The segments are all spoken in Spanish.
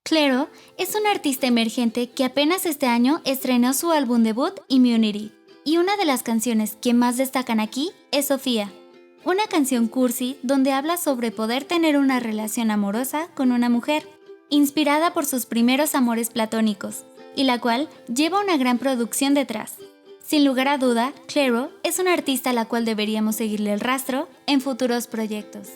Clairo es una artista emergente que apenas este año estrenó su álbum debut Immunity, y una de las canciones que más destacan aquí es Sofía, una canción cursi donde habla sobre poder tener una relación amorosa con una mujer, inspirada por sus primeros amores platónicos, y la cual lleva una gran producción detrás. Sin lugar a duda, Clairo es una artista a la cual deberíamos seguirle el rastro en futuros proyectos.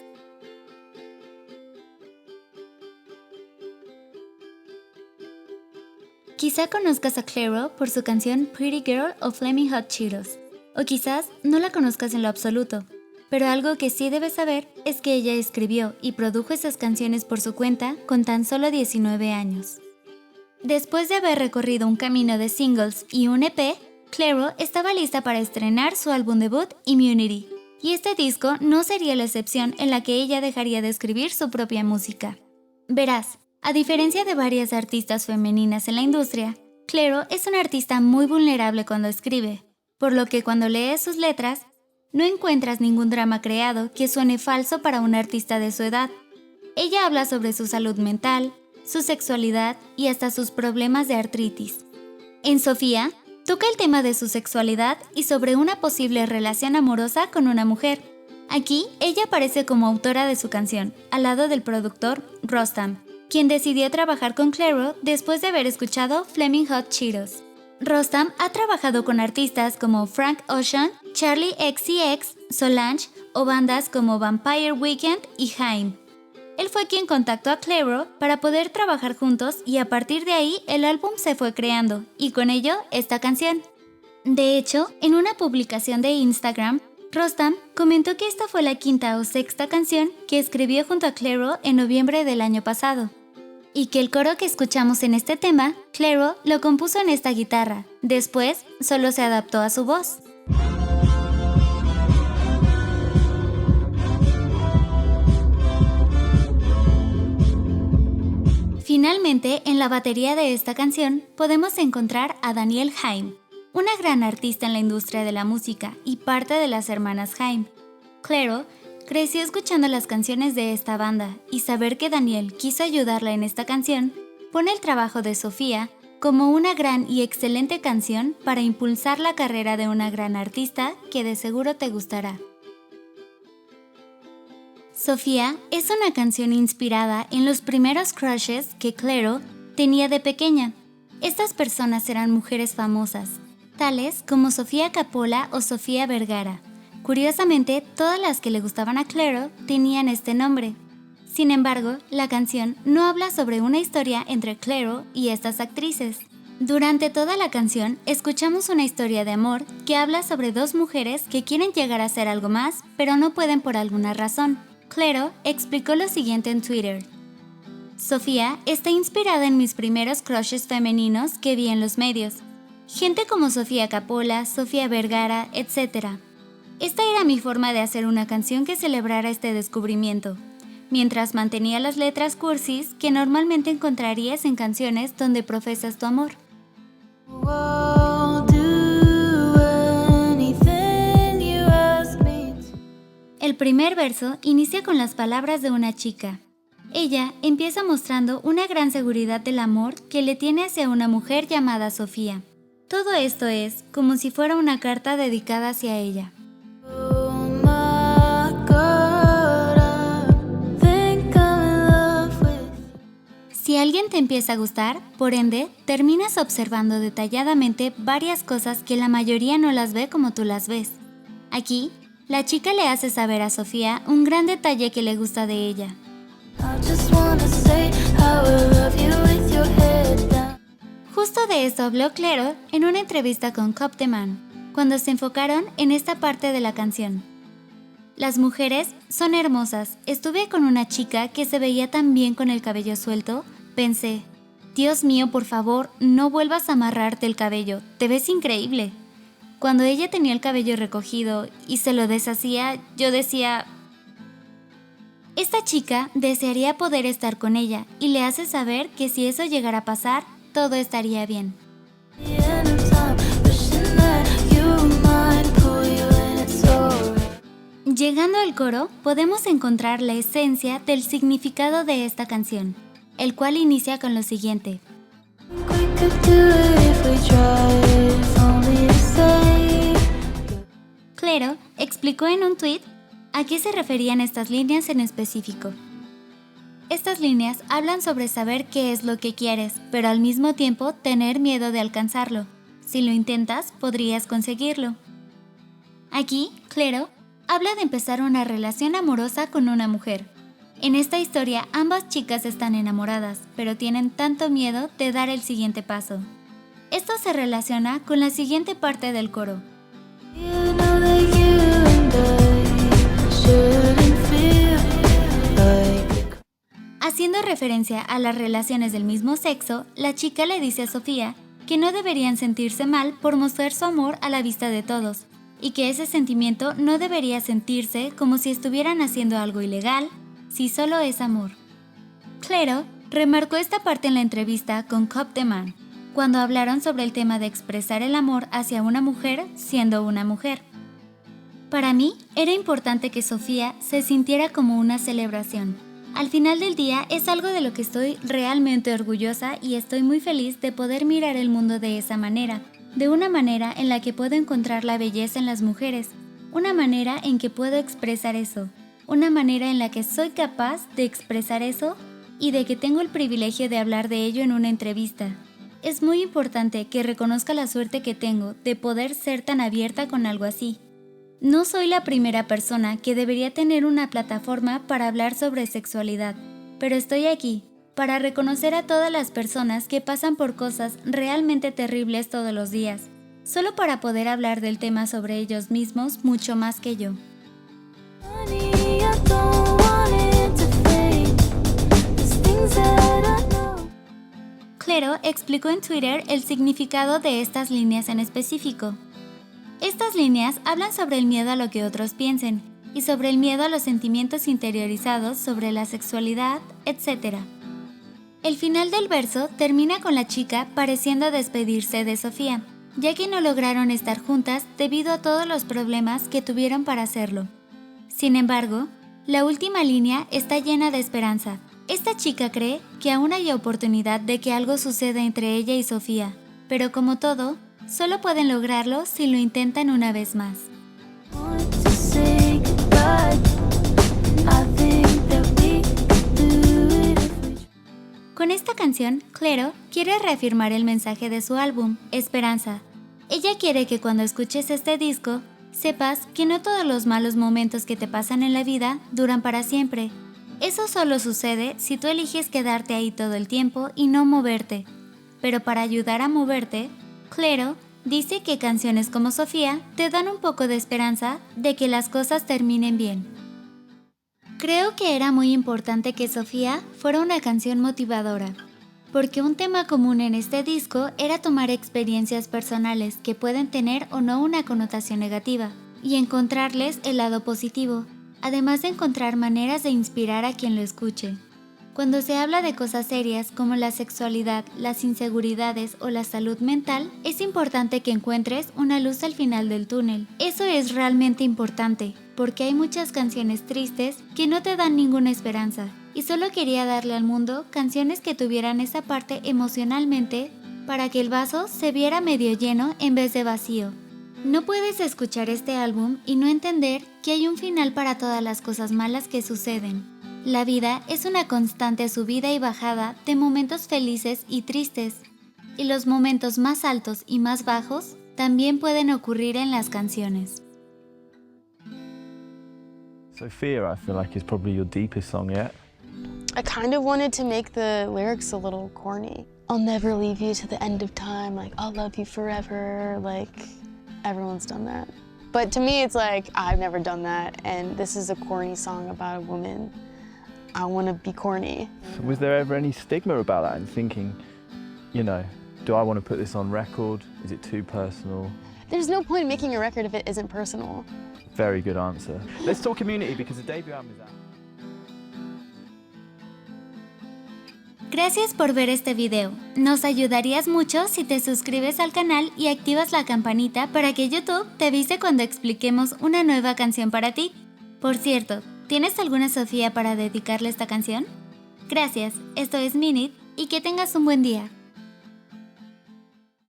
Quizá conozcas a Clairo por su canción Pretty Girl o Flaming Hot Cheetos, o quizás no la conozcas en lo absoluto, pero algo que sí debes saber es que ella escribió y produjo esas canciones por su cuenta con tan solo 19 años. Después de haber recorrido un camino de singles y un EP, Clairo estaba lista para estrenar su álbum debut Immunity, y este disco no sería la excepción en la que ella dejaría de escribir su propia música. Verás, a diferencia de varias artistas femeninas en la industria, Clairo es una artista muy vulnerable cuando escribe, por lo que cuando lees sus letras, no encuentras ningún drama creado que suene falso para una artista de su edad. Ella habla sobre su salud mental, su sexualidad y hasta sus problemas de artritis. En Sofía, toca el tema de su sexualidad y sobre una posible relación amorosa con una mujer. Aquí, ella aparece como autora de su canción, al lado del productor Rostam, quien decidió trabajar con Clairo después de haber escuchado Flaming Hot Cheetos. Rostam ha trabajado con artistas como Frank Ocean, Charlie XCX, Solange o bandas como Vampire Weekend y Haim. Él fue quien contactó a Clairo para poder trabajar juntos y a partir de ahí el álbum se fue creando y con ello esta canción. De hecho, en una publicación de Instagram, Rostam comentó que esta fue la quinta o sexta canción que escribió junto a Clairo en noviembre del año pasado, y que el coro que escuchamos en este tema, Clairo lo compuso en esta guitarra, después solo se adaptó a su voz. Finalmente, en la batería de esta canción podemos encontrar a Danielle Haim, una gran artista en la industria de la música y parte de las hermanas Haim. Clairo creció escuchando las canciones de esta banda y saber que Danielle quiso ayudarla en esta canción pone el trabajo de Sofía como una gran y excelente canción para impulsar la carrera de una gran artista que de seguro te gustará. Sofía es una canción inspirada en los primeros crushes que Clairo tenía de pequeña. Estas personas eran mujeres famosas, tales como Sofía Coppola o Sofía Vergara. Curiosamente, todas las que le gustaban a Clairo tenían este nombre. Sin embargo, la canción no habla sobre una historia entre Clairo y estas actrices. Durante toda la canción, escuchamos una historia de amor que habla sobre dos mujeres que quieren llegar a ser algo más, pero no pueden por alguna razón. Clairo explicó lo siguiente en Twitter. Sofía está inspirada en mis primeros crushes femeninos que vi en los medios. Gente como Sofía Coppola, Sofía Vergara, etc. Esta era mi forma de hacer una canción que celebrara este descubrimiento, mientras mantenía las letras cursis que normalmente encontrarías en canciones donde profesas tu amor. El primer verso inicia con las palabras de una chica. Ella empieza mostrando una gran seguridad del amor que le tiene hacia una mujer llamada Sofía. Todo esto es como si fuera una carta dedicada hacia ella. Si alguien te empieza a gustar, por ende, terminas observando detalladamente varias cosas que la mayoría no las ve como tú las ves. Aquí, la chica le hace saber a Sofía un gran detalle que le gusta de ella. Justo de esto habló Clairo en una entrevista con Cop the Man, cuando se enfocaron en esta parte de la canción. Las mujeres son hermosas. Estuve con una chica que se veía tan bien con el cabello suelto. Pensé, Dios mío, por favor, no vuelvas a amarrarte el cabello, te ves increíble. Cuando ella tenía el cabello recogido y se lo deshacía, yo decía, esta chica desearía poder estar con ella y le hace saber que si eso llegara a pasar, todo estaría bien. Llegando al coro, podemos encontrar la esencia del significado de esta canción. el cual inicia con lo siguiente. Clero explicó en un tweet a qué se referían estas líneas en específico. Estas líneas hablan sobre saber qué es lo que quieres, pero al mismo tiempo tener miedo de alcanzarlo. Si lo intentas, podrías conseguirlo. Aquí, Clero habla de empezar una relación amorosa con una mujer. En esta historia, ambas chicas están enamoradas, pero tienen tanto miedo de dar el siguiente paso. Esto se relaciona con la siguiente parte del coro. Haciendo referencia a las relaciones del mismo sexo, la chica le dice a Sofía que no deberían sentirse mal por mostrar su amor a la vista de todos, y que ese sentimiento no debería sentirse como si estuvieran haciendo algo ilegal, si solo es amor. Clero remarcó esta parte en la entrevista con Cop the Man, cuando hablaron sobre el tema de expresar el amor hacia una mujer siendo una mujer. Para mí, era importante que Sofía se sintiera como una celebración. Al final del día es algo de lo que estoy realmente orgullosa y estoy muy feliz de poder mirar el mundo de esa manera, de una manera en la que puedo encontrar la belleza en las mujeres, una manera en que puedo expresar eso, una manera en la que soy capaz de expresar eso y de que tengo el privilegio de hablar de ello en una entrevista. Es muy importante que reconozca la suerte que tengo de poder ser tan abierta con algo así. No soy la primera persona que debería tener una plataforma para hablar sobre sexualidad, pero estoy aquí para reconocer a todas las personas que pasan por cosas realmente terribles todos los días, solo para poder hablar del tema sobre ellos mismos mucho más que yo. Clero explicó en Twitter el significado de estas líneas en específico. Estas líneas hablan sobre el miedo a lo que otros piensen y sobre el miedo a los sentimientos interiorizados sobre la sexualidad, etc. El final del verso termina con la chica pareciendo despedirse de Sofía, ya que no lograron estar juntas debido a todos los problemas que tuvieron para hacerlo. Sin embargo, la última línea está llena de esperanza. Esta chica cree que aún hay oportunidad de que algo suceda entre ella y Sofía, pero como todo, solo pueden lograrlo si lo intentan una vez más. Con esta canción, Clero quiere reafirmar el mensaje de su álbum, Esperanza. Ella quiere que cuando escuches este disco, sepas que no todos los malos momentos que te pasan en la vida duran para siempre. Eso solo sucede si tú eliges quedarte ahí todo el tiempo y no moverte. Pero para ayudar a moverte, Clero dice que canciones como Sofía te dan un poco de esperanza de que las cosas terminen bien. Creo que era muy importante que Sofía fuera una canción motivadora, porque un tema común en este disco era tomar experiencias personales que pueden tener o no una connotación negativa, y encontrarles el lado positivo, además de encontrar maneras de inspirar a quien lo escuche. Cuando se habla de cosas serias como la sexualidad, las inseguridades o la salud mental, es importante que encuentres una luz al final del túnel. Eso es realmente importante, porque hay muchas canciones tristes que no te dan ninguna esperanza, y solo quería darle al mundo canciones que tuvieran esa parte emocionalmente para que el vaso se viera medio lleno en vez de vacío. No puedes escuchar este álbum y no entender que hay un final para todas las cosas malas que suceden. La vida es una constante subida y bajada de momentos felices y tristes, y los momentos más altos y más bajos también pueden ocurrir en las canciones. Sophia, I feel like is probably your deepest song yet. I kind of wanted to make the lyrics a little corny. I'll never leave you to the end of time, like I'll love you forever, like everyone's done that. But to me it's like I've never done that, and this is a corny song about a woman. I want to be corny. So was there ever any stigma about that and thinking, you know, do I want to put this on record? Is it too personal? There's no point in making a record if it isn't personal. Very good answer. Let's talk community because the debut album is out. Gracias por ver este video. Nos ayudarías mucho si te suscribes al canal y activas la campanita para que YouTube te avise cuando expliquemos una nueva canción para ti. Por cierto, ¿tienes alguna Sofía para dedicarle esta canción? Gracias, esto es Minute y que tengas un buen día.